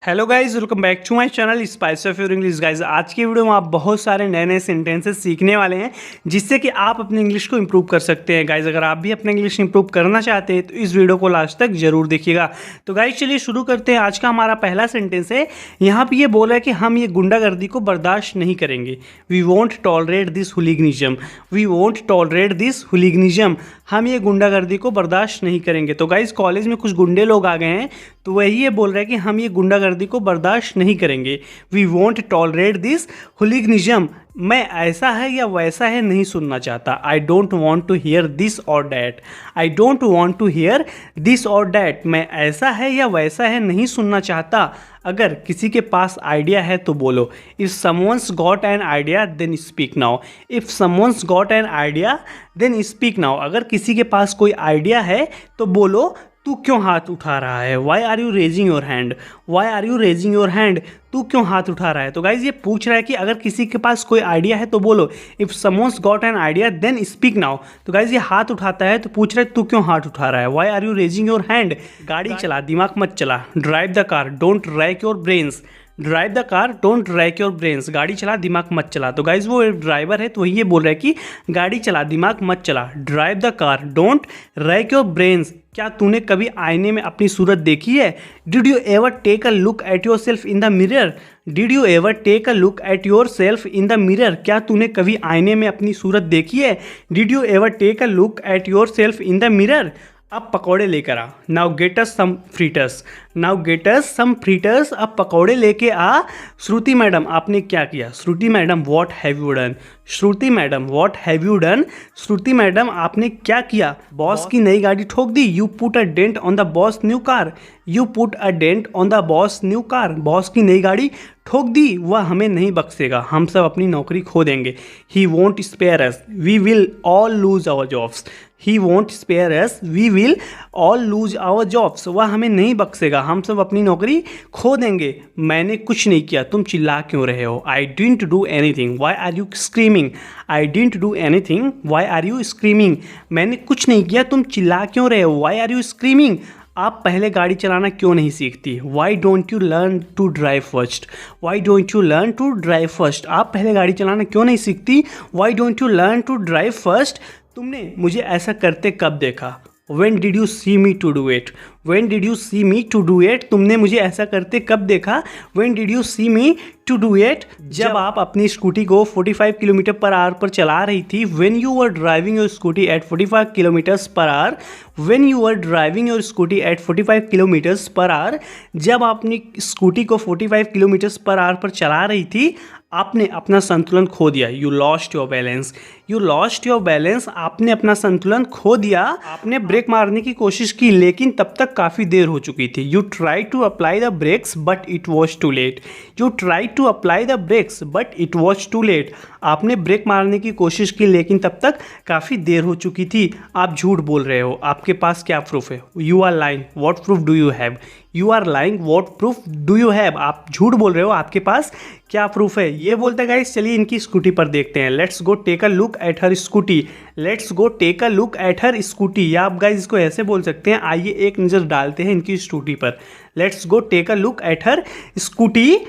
Hello guys, welcome back to my channel spice of your English. Guys, आज की video में आप बहुत सारे नए नए सेंटेंसेस सीखने वाले हैं जिससे कि आप अपने इंग्लिश को इंप्रूव कर सकते हैं। गाइज, अगर आप भी अपने इंग्लिश इंप्रूव करना चाहते हैं तो इस वीडियो को लास्ट तक जरूर देखिएगा। तो गाइज चलिए शुरू करते हैं। आज का हमारा पहला सेंटेंस है, यहाँ पे ये बोल रहा है कि हम ये गुंडागर्दी को बर्दाश्त नहीं करेंगे। We won't tolerate this hooliganism. We won't tolerate this hooliganism. हम ये गुंडागर्दी को बर्दाश्त नहीं करेंगे। तो गाइज कॉलेज में कुछ गुंडे लोग आ गए हैं, तो वही ये बोल रहा है कि हम ये गुंडागर्दी को बर्दाश्त नहीं करेंगे। We won't tolerate this hooliganism. मैं ऐसा है या वैसा है नहीं सुनना चाहता। I don't want to hear this or that. I don't want to hear this or that. मैं ऐसा है या वैसा है नहीं सुनना चाहता। अगर किसी के पास आइडिया है तो बोलो। If someone's got an idea then speak now. If someone's got an idea then speak now. अगर किसी के पास कोई आइडिया है तो बोलो। तू क्यों हाथ उठा रहा है? Why are you raising your hand? Why are you raising your hand? तू क्यों हाथ उठा रहा है? तो गाइज ये पूछ रहा है कि अगर किसी के पास कोई आइडिया है तो बोलो। If someone's got an idea then speak now. तो गाइज ये हाथ उठाता है तो पूछ रहा है तू क्यों हाथ उठा रहा है? Why are you raising your hand? गाड़ी चला, दिमाग मत चला। Drive the car, don't rack your brains. Drive the car, don't rack your brains. गाड़ी चला, दिमाग मत चला। तो गाइज वो एक ड्राइवर है तो वही ये बोल रहा है कि गाड़ी चला, दिमाग मत चला। Drive the car, don't rack your brains. क्या तूने कभी आईने में अपनी सूरत देखी है? Did you ever take a look at yourself in the mirror? Did you ever take a look at yourself in the mirror? क्या तूने कभी आईने में अपनी सूरत देखी है? Did you ever take a look at yourself in the mirror? अब पकौड़े लेकर आ। Now get us some fritters. Now get us some fritters. अब पकौड़े लेके आ। श्रुति मैडम, आपने क्या किया? Shruti madam, what have you done? Shruti madam, what have you done? Shruti madam, आपने क्या किया? बॉस की नई गाड़ी ठोक दी। You put a dent on the boss new car. You put a dent on the boss new car. Boss की नई गाड़ी ठोक दी, वह हमें नहीं बख्शेगा, हम सब अपनी नौकरी खो देंगे। He won't spare us, we will all lose our jobs. He won't spare us, we will all lose our jobs. वह हमें नहीं बख्शेगा, हम सब अपनी नौकरी खो देंगे। मैंने कुछ नहीं किया, तुम चिल्ला क्यों रहे हो? I didn't do anything, why are you screaming? I didn't do anything, why are you screaming? मैंने कुछ नहीं किया, तुम चिल्ला क्यों रहे हो? Why are you screaming? आप पहले गाड़ी चलाना क्यों नहीं सीखती? Why don't you learn to drive first? Why don't you learn to drive first? आप पहले गाड़ी चलाना क्यों नहीं सीखती? Why don't you learn to drive first? तुमने मुझे ऐसा करते कब देखा? When did you see me to do it? When did you see me to do it? तुमने मुझे ऐसा करते कब देखा? When did you see me to do it? जब आप अपनी स्कूटी को 45 किलोमीटर पर आवर पर चला रही थी। When you were driving your scooty at 45 kilometres per hour. When you were driving your scooty at 45 kilometres per hour. जब आप अपनी स्कूटी को 45 किलोमीटर्स पर आवर पर चला रही थी, आपने अपना संतुलन खो दिया। You lost your balance. You lost your balance. आपने अपना संतुलन खो दिया। आपने ब्रेक मारने की कोशिश की लेकिन तब तक काफ़ी देर हो चुकी थी। You try to apply the brakes but it was too late. You try to apply the brakes but it was too late. आपने ब्रेक मारने की कोशिश की लेकिन तब तक काफ़ी देर हो चुकी थी। आप झूठ बोल रहे हो, आपके पास क्या प्रूफ है? You are lying, what proof do you have? You are lying, what proof do you have? आप झूठ बोल रहे हो, आपके पास क्या प्रूफ है? ये बोलते गाइस। चलिए इनकी स्कूटी पर देखते हैं। Let's go take a look at her scooty. Let's go take a look at her scooty. या आप गाइस इसको ऐसे बोल सकते हैं, आइए एक नज़र डालते हैं इनकी स्कूटी पर। Let's go take a look at her scooty.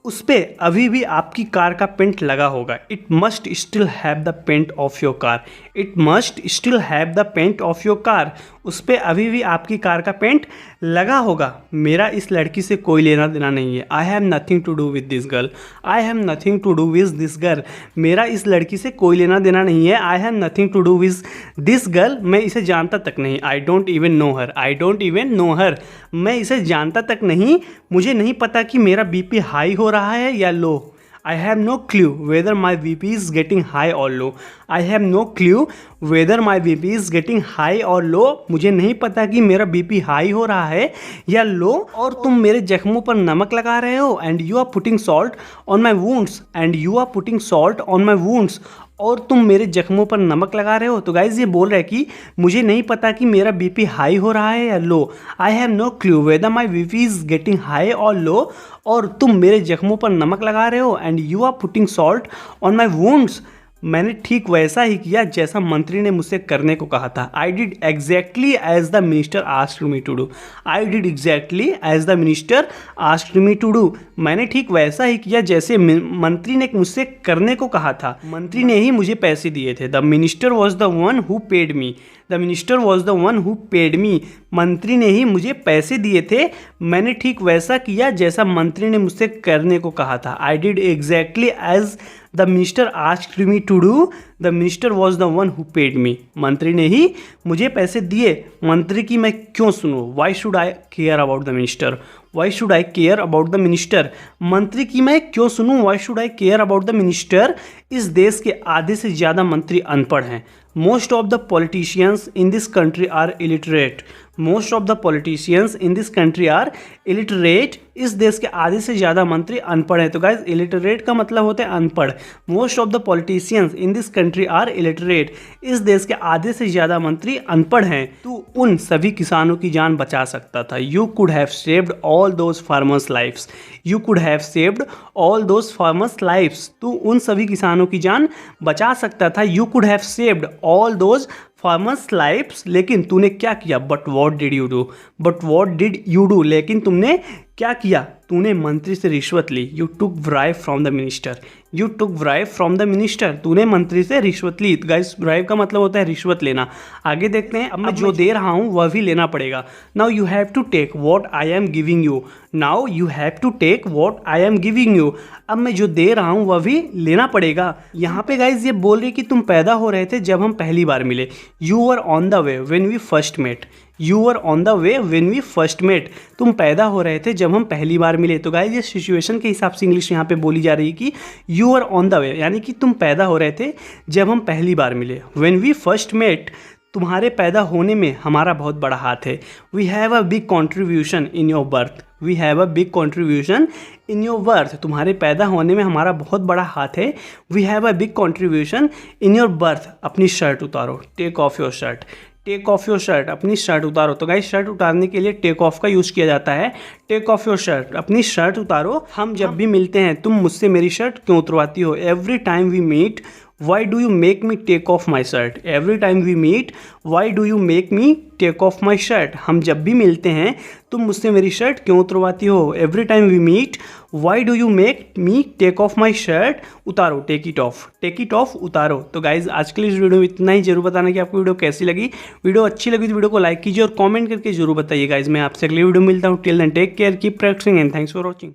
उस पर अभी भी आपकी कार का पेंट लगा होगा। It must still have the paint of your car. It must still have the paint of your car. उस पर अभी भी आपकी कार का पेंट लगा होगा। मेरा इस लड़की से कोई लेना देना नहीं है। I have nothing to do with this girl. I have nothing to do with this girl. मेरा इस लड़की से कोई लेना देना नहीं है। I have nothing to do with this girl. मैं इसे जानता तक नहीं। I don't even know her. I don't even know her. मैं इसे जानता तक नहीं। मुझे नहीं पता कि मेरा बीपी हाई हो रहा है या लो। I have no clue whether my VP is getting high or low. I have no clue whether my VP is getting high or low. मुझे नहीं पता कि मेरा बीपी हाई हो रहा है या लो। और तुम मेरे जख्मों पर नमक लगा रहे हो। And you are putting salt on my wounds. And you are putting salt on my wounds. और तुम मेरे जख्मों पर नमक लगा रहे हो। तो गाइज ये बोल रहा है कि मुझे नहीं पता कि मेरा बीपी हाई हो रहा है या low. I have no clue whether my BP is getting high और लो। और तुम मेरे जख्मों पर नमक लगा रहे हो। And you are putting salt on my wounds. मैंने ठीक वैसा ही किया जैसा मंत्री ने मुझसे करने को कहा था। I did exactly as the minister asked me to do. I did exactly as the minister asked me to do. मैंने ठीक वैसा ही किया जैसे मंत्री ने मुझसे करने को कहा था। मंत्री ने ही मुझे पैसे दिए थे। The minister was the one who paid me. The minister was the one who paid me. मंत्री ने ही मुझे पैसे दिए थे। मैंने ठीक वैसा किया जैसा मंत्री ने मुझसे करने को कहा था। I did exactly as the minister asked me to do. The minister was the one who paid me. मंत्री ने ही मुझे पैसे दिए। मंत्री की मैं क्यों सुनूं? Why should I care about the minister? Why should I care about the minister? मंत्री की मैं क्यों सुनूं? Why should I care about the minister? इस देश के आधे से ज़्यादा मंत्री अनपढ़ हैं। Most of the politicians in this country are illiterate. Most of the politicians in this country are illiterate. इस देश के आधे से ज़्यादा मंत्री अनपढ़ हैं। तो गाइज इलिटरेट का मतलब होता है अनपढ़। Most of the politicians in this country are illiterate. इस देश के आधे से ज़्यादा मंत्री अनपढ़ हैं। तू उन सभी किसानों की जान बचा सकता था। You could have saved all those farmers lives. You could have saved all those farmers lives. तू उन सभी किसानों की जान बचा सकता था। You could have saved all those farmers lives. लेकिन तूने क्या किया? But what did you do? But what did you do? लेकिन तुमने क्या किया? तूने मंत्री से रिश्वत ली। You took bribe from the minister. You took bribe from the minister. तूने मंत्री से रिश्वत ली। गाइस ब्राइब का मतलब होता है रिश्वत लेना। आगे देखते हैं। अब मैं जो दे रहा हूँ वह भी लेना पड़ेगा। Now you have to take what I am giving you. Now you have to take what I am giving you. अब मैं जो दे रहा हूँ वह भी लेना पड़ेगा। यहाँ पे गाइज ये बोल रही कि तुम पैदा हो रहे थे जब हम पहली बार मिले। You were on the way when we first met. You were on the way when we first met. तुम पैदा हो रहे थे जब हम पहली बार मिले। तो गाइज ये सिचुएशन के हिसाब से इंग्लिश यहाँ पे बोली जा रही है कि यू वर ऑन द वे, यानी कि तुम पैदा हो रहे थे जब हम पहली बार मिले। व्हेन वी फर्स्ट मेट, तुम्हारे पैदा होने में हमारा बहुत बड़ा हाथ है। We have a big contribution in your birth. We have a big contribution in your birth. तुम्हारे पैदा होने में हमारा बहुत बड़ा हाथ है। We have a big contribution in your birth. अपनी शर्ट उतारो। Take off your shirt. Take off your shirt. अपनी शर्ट उतारो। तो गाइस शर्ट उतारने के लिए टेक ऑफ का यूज़ किया जाता है। Take off your shirt. अपनी शर्ट उतारो। हम जब भी मिलते हैं तुम मुझसे मेरी शर्ट क्यों उतरवाती हो? Every time we meet why do you make me take off my shirt. Every time we meet why do you make me take off my shirt. हम जब भी मिलते हैं तुम मुझसे मेरी शर्ट क्यों उतरवाती हो? Every time we meet why do you make me take off my shirt. उतारो। Take it off. Take it off उतारो। तो गाइज आज के लिए इस वीडियो में इतना ही। जरूर बताना कि आपको वीडियो कैसी लगी। वीडियो अच्छी लगी तो वीडियो को लाइक कीजिए और कमेंट करके जरूर बताइए। गाइज मैं आपसे अगली वीडियो मिलता हूँ। Till then take care, keep practising and thanks for watching.